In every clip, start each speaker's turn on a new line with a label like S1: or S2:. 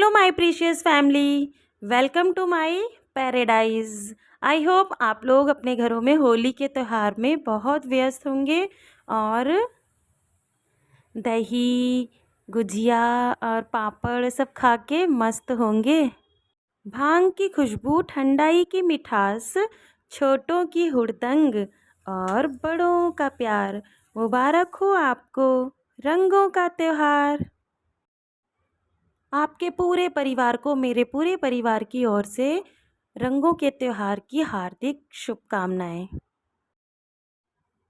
S1: Hello my precious family, welcome to my paradise. I hope आप लोग अपने घरों में होली के त्यौहार में बहुत व्यस्त होंगे और दही, गुजिया और पापड़ सब खा के मस्त होंगे। भांग की खुशबू, ठंडाई की मिठास, छोटों की हुड़दंग और बड़ों का प्यार। मुबारक हो आपको रंगों का त्यौहार। आपके पूरे परिवार को मेरे पूरे परिवार की ओर से रंगों के त्यौहार की हार्दिक शुभकामनाएं।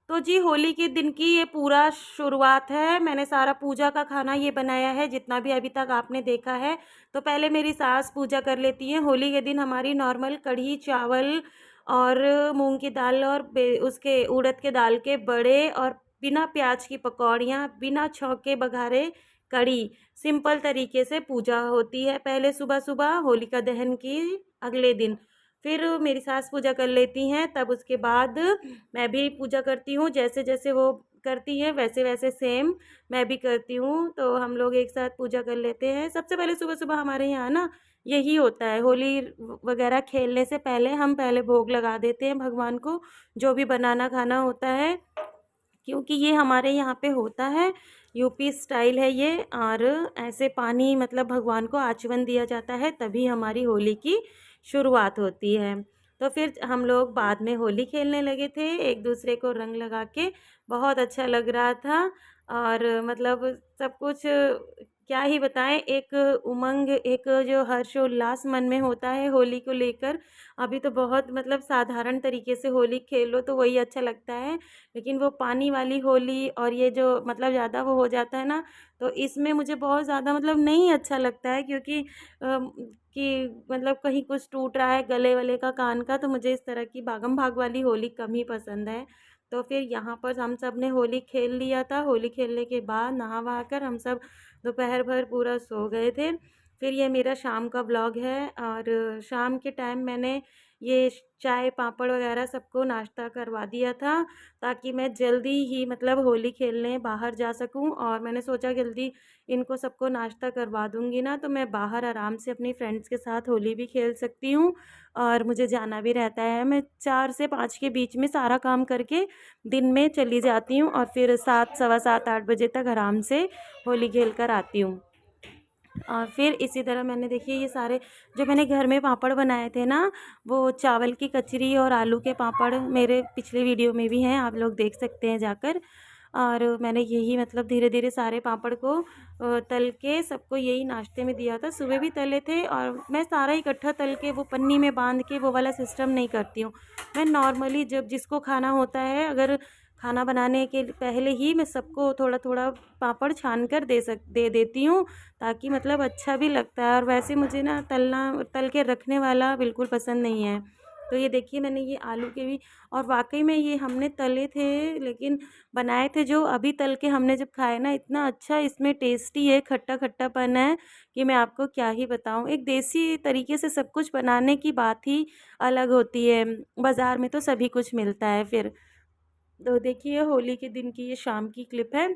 S1: तो जी, होली के दिन की ये पूरा शुरुआत है। मैंने सारा पूजा का खाना ये बनाया है, जितना भी अभी तक आपने देखा है। तो पहले मेरी सास पूजा कर लेती हैं। होली के दिन हमारी नॉर्मल कढ़ी चावल और मूंग की दाल और उसके उड़द के दाल के बड़े और बिना प्याज की पकौड़ियाँ, बिना छौंके बघारे कढ़ी, सिंपल तरीके से पूजा होती है पहले सुबह सुबह होलिका दहन की अगले दिन। फिर मेरी सास पूजा कर लेती हैं, तब उसके बाद मैं भी पूजा करती हूँ। जैसे जैसे वो करती हैं वैसे वैसे सेम मैं भी करती हूँ। तो हम लोग एक साथ पूजा कर लेते हैं। सबसे पहले सुबह सुबह हमारे यहाँ ना यही होता है, होली वगैरह खेलने से पहले हम पहले भोग लगा देते हैं भगवान को, जो भी बनाना खाना होता है, क्योंकि ये हमारे यहाँ पे होता है, यूपी स्टाइल है ये। और ऐसे पानी मतलब भगवान को आचमन दिया जाता है, तभी हमारी होली की शुरुआत होती है। तो फिर हम लोग बाद में होली खेलने लगे थे, एक दूसरे को रंग लगा के। बहुत अच्छा लग रहा था और मतलब सब कुछ क्या ही बताएं, एक उमंग, एक जो हर्षोल्लास मन में होता है होली को लेकर। अभी तो बहुत मतलब साधारण तरीके से होली खेलो तो वही अच्छा लगता है, लेकिन वो पानी वाली होली और ये जो मतलब ज़्यादा वो हो जाता है ना, तो इसमें मुझे बहुत ज़्यादा मतलब नहीं अच्छा लगता है। क्योंकि कि मतलब कहीं कुछ टूट रहा है गले वले का, कान का, तो मुझे इस तरह की भागम भाग वाली होली कम ही पसंद है। तो फिर यहाँ पर हम सब ने होली खेल लिया था। होली खेलने के बाद नहा वहा कर हम सब दोपहर भर पूरा सो गए थे। फिर ये मेरा शाम का ब्लॉग है और शाम के टाइम मैंने ये चाय पापड़ वगैरह सबको नाश्ता करवा दिया था, ताकि मैं जल्दी ही मतलब होली खेलने बाहर जा सकूं। और मैंने सोचा जल्दी इनको सबको नाश्ता करवा दूंगी ना, तो मैं बाहर आराम से अपनी फ्रेंड्स के साथ होली भी खेल सकती हूँ। और मुझे जाना भी रहता है, मैं 4 से 5 के बीच में सारा काम करके दिन में चली जाती हूँ और फिर 7 सवा 7 8 बजे तक आराम से होली खेल कर आती हूँ। और फिर इसी तरह मैंने देखिए ये सारे जो मैंने घर में पापड़ बनाए थे ना, वो चावल की कचरी और आलू के पापड़ मेरे पिछले वीडियो में भी हैं, आप लोग देख सकते हैं जाकर। और मैंने यही मतलब धीरे धीरे सारे पापड़ को तल के सबको यही नाश्ते में दिया था। सुबह भी तले थे और मैं सारा इकट्ठा तल के वो पन्नी में बांध के वो वाला सिस्टम नहीं करती हूँ। मैं नॉर्मली जब जिसको खाना होता है, अगर खाना बनाने के पहले ही मैं सबको थोड़ा थोड़ा पापड़ छान कर दे देती हूँ, ताकि मतलब अच्छा भी लगता है। और वैसे मुझे ना तल के रखने वाला बिल्कुल पसंद नहीं है। तो ये देखिए मैंने ये आलू के भी, और वाकई में ये हमने तले थे, लेकिन बनाए थे जो अभी तल के हमने जब खाए ना, इतना अच्छा इसमें टेस्टी है, खट्टा खट्टापन है कि मैं आपको क्या ही बताऊँ। एक देसी तरीके से सब कुछ बनाने की बात ही अलग होती है, बाज़ार में तो सभी कुछ मिलता है। फिर तो देखिए होली के दिन की ये शाम की क्लिप है।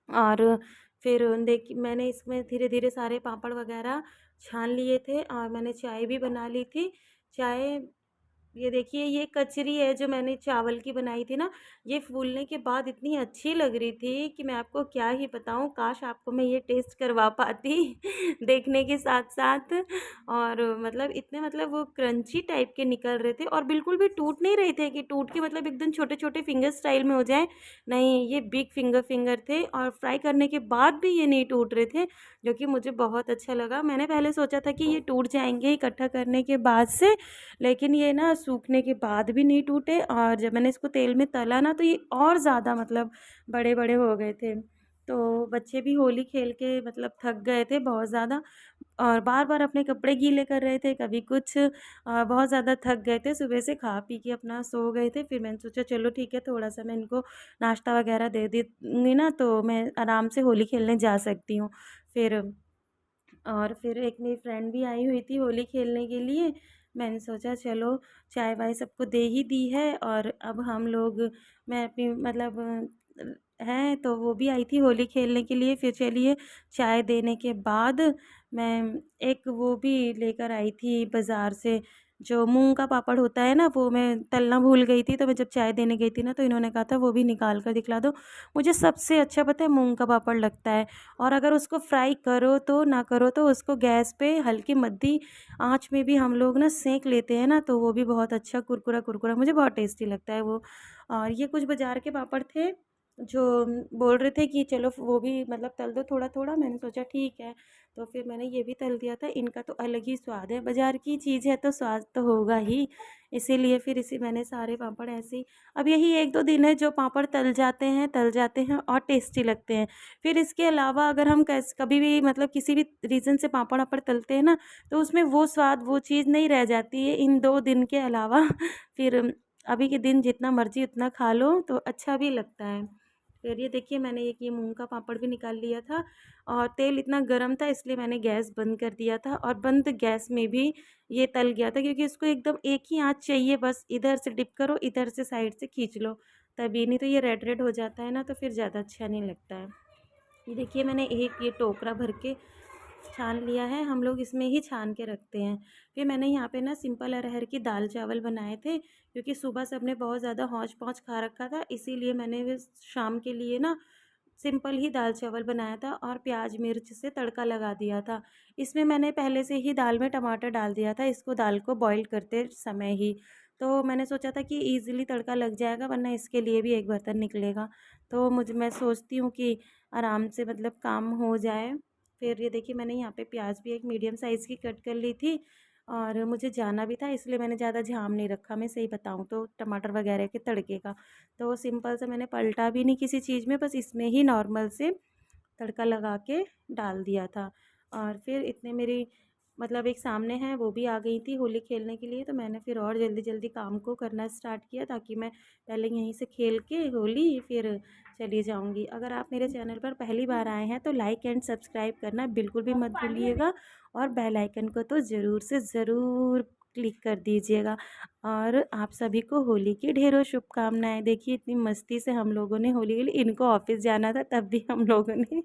S1: और फिर देखिए मैंने इसमें धीरे धीरे सारे पापड़ वगैरह छान लिए थे और मैंने चाय भी बना ली थी। चाय, ये देखिए ये कचरी है जो मैंने चावल की बनाई थी ना, ये फूलने के बाद इतनी अच्छी लग रही थी कि मैं आपको क्या ही बताऊं। काश आपको मैं ये टेस्ट करवा पाती देखने के साथ साथ। और मतलब इतने मतलब वो क्रंची टाइप के निकल रहे थे और बिल्कुल भी टूट नहीं रहे थे कि टूट के मतलब एकदम छोटे छोटे फिंगर स्टाइल में हो जाए। नहीं, ये बिग फिंगर फिंगर थे और फ्राई करने के बाद भी ये नहीं टूट रहे थे, जो कि मुझे बहुत अच्छा लगा। मैंने पहले सोचा था कि ये टूट जाएंगे इकट्ठा करने के बाद से, लेकिन ये ना सूखने के बाद भी नहीं टूटे। और जब मैंने इसको तेल में तला ना, तो ये और ज़्यादा मतलब बड़े बड़े हो गए थे। तो बच्चे भी होली खेल के मतलब थक गए थे बहुत ज़्यादा और बार बार अपने कपड़े गीले कर रहे थे, कभी कुछ बहुत ज़्यादा थक गए थे, सुबह से खा पी के अपना सो गए थे। फिर मैंने सोचा चलो ठीक है, थोड़ा सा मैं इनको नाश्ता वगैरह दे दूँगी ना, तो मैं आराम से होली खेलने जा सकती हूँ। फिर और फिर एक मेरी फ्रेंड भी आई हुई थी होली खेलने के लिए। मैंने सोचा चलो चाय वाय सबको दे ही दी है और अब हम लोग, मैं अपनी मतलब हैं, तो वो भी आई थी होली खेलने के लिए। फिर चलिए चाय देने के बाद मैं एक वो भी लेकर आई थी बाज़ार से, जो मूंग का पापड़ होता है ना, वो मैं तलना भूल गई थी। तो मैं जब चाय देने गई थी ना, तो इन्होंने कहा था वो भी निकाल कर दिखला दो। मुझे सबसे अच्छा पता है मूंग का पापड़ लगता है। और अगर उसको फ्राई करो तो ना करो तो उसको गैस पे हल्की मद्दी आँच में भी हम लोग ना सेंक लेते हैं ना, तो वो भी बहुत अच्छा कुरकुरा कुरकुरा, मुझे बहुत टेस्टी लगता है वो। और ये कुछ बाज़ार के पापड़ थे जो बोल रहे थे कि चलो वो भी मतलब तल दो थोड़ा थोड़ा। मैंने सोचा ठीक है, तो फिर मैंने ये भी तल दिया था। इनका तो अलग ही स्वाद है, बाज़ार की चीज़ है तो स्वाद तो होगा ही। इसीलिए फिर इसी मैंने सारे पापड़ ऐसे ही, अब यही एक दो दिन है जो पापड़ तल जाते हैं और टेस्टी लगते हैं। फिर इसके अलावा अगर हम कैस कभी भी मतलब किसी भी रीज़न से पापड़ वापड़ तलते हैं ना, तो उसमें वो स्वाद वो चीज़ नहीं रह जाती है इन 2 दिन के अलावा। फिर अभी के दिन जितना मर्ज़ी उतना खा लो तो अच्छा भी लगता है। फिर ये देखिए मैंने एक ये मूंग का पापड़ भी निकाल लिया था, और तेल इतना गर्म था इसलिए मैंने गैस बंद कर दिया था, और बंद गैस में भी ये तल गया था, क्योंकि इसको एकदम एक ही आँच चाहिए, बस इधर से डिप करो इधर से साइड से खींच लो तभी, नहीं तो ये रेड रेड हो जाता है ना, तो फिर ज़्यादा अच्छा नहीं लगता है। ये देखिए मैंने एक ये टोकरा भर के छान लिया है, हम लोग इसमें ही छान के रखते हैं। फिर मैंने यहाँ पे ना सिंपल अरहर की दाल चावल बनाए थे, क्योंकि सुबह सबने बहुत ज़्यादा हौच पौच खा रखा था, इसीलिए मैंने शाम के लिए ना सिंपल ही दाल चावल बनाया था और प्याज मिर्च से तड़का लगा दिया था। इसमें मैंने पहले से ही दाल में टमाटर डाल दिया था, इसको दाल को बॉईल करते समय ही। तो मैंने सोचा था कि ईज़िली तड़का लग जाएगा, वरना इसके लिए भी एक बर्तन निकलेगा। तो मैं सोचती हूँ कि आराम से मतलब काम हो जाए। फिर ये देखिए मैंने यहाँ पे प्याज भी एक मीडियम साइज़ की कट कर ली थी, और मुझे जाना भी था इसलिए मैंने ज़्यादा झाम नहीं रखा, मैं सही बताऊँ तो, टमाटर वगैरह के तड़के का। तो सिंपल सा मैंने पलटा भी नहीं किसी चीज़ में, बस इसमें ही नॉर्मल से तड़का लगा के डाल दिया था। और फिर इतने मेरी मतलब एक सामने है वो भी आ गई थी होली खेलने के लिए, तो मैंने फिर और जल्दी जल्दी काम को करना स्टार्ट किया, ताकि मैं पहले यहीं से खेल के होली फिर चली जाऊंगी। अगर आप मेरे चैनल पर पहली बार आए हैं तो लाइक एंड सब्सक्राइब करना बिल्कुल भी मत भूलिएगा, और बेल आइकन को तो ज़रूर से ज़रूर क्लिक कर दीजिएगा। और आप सभी को होली की ढेरों शुभकामनाएं। देखिए इतनी मस्ती से हम लोगों ने होली खेली, इनको ऑफिस जाना था तब भी हम लोगों ने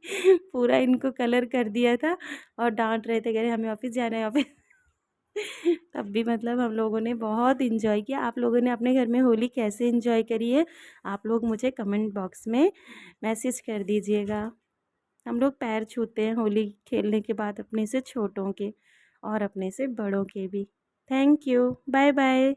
S1: पूरा इनको कलर कर दिया था, और डांट रहे थे, कह रहे हमें ऑफिस जाना है ऑफिस। तब भी मतलब हम लोगों ने बहुत इन्जॉय किया। आप लोगों ने अपने घर में होली कैसे इन्जॉय करी है, आप लोग मुझे कमेंट बॉक्स में मैसेज कर दीजिएगा। हम लोग पैर छूते हैं होली खेलने के बाद, अपने से छोटों के और अपने से बड़ों के भी। Thank you, bye bye.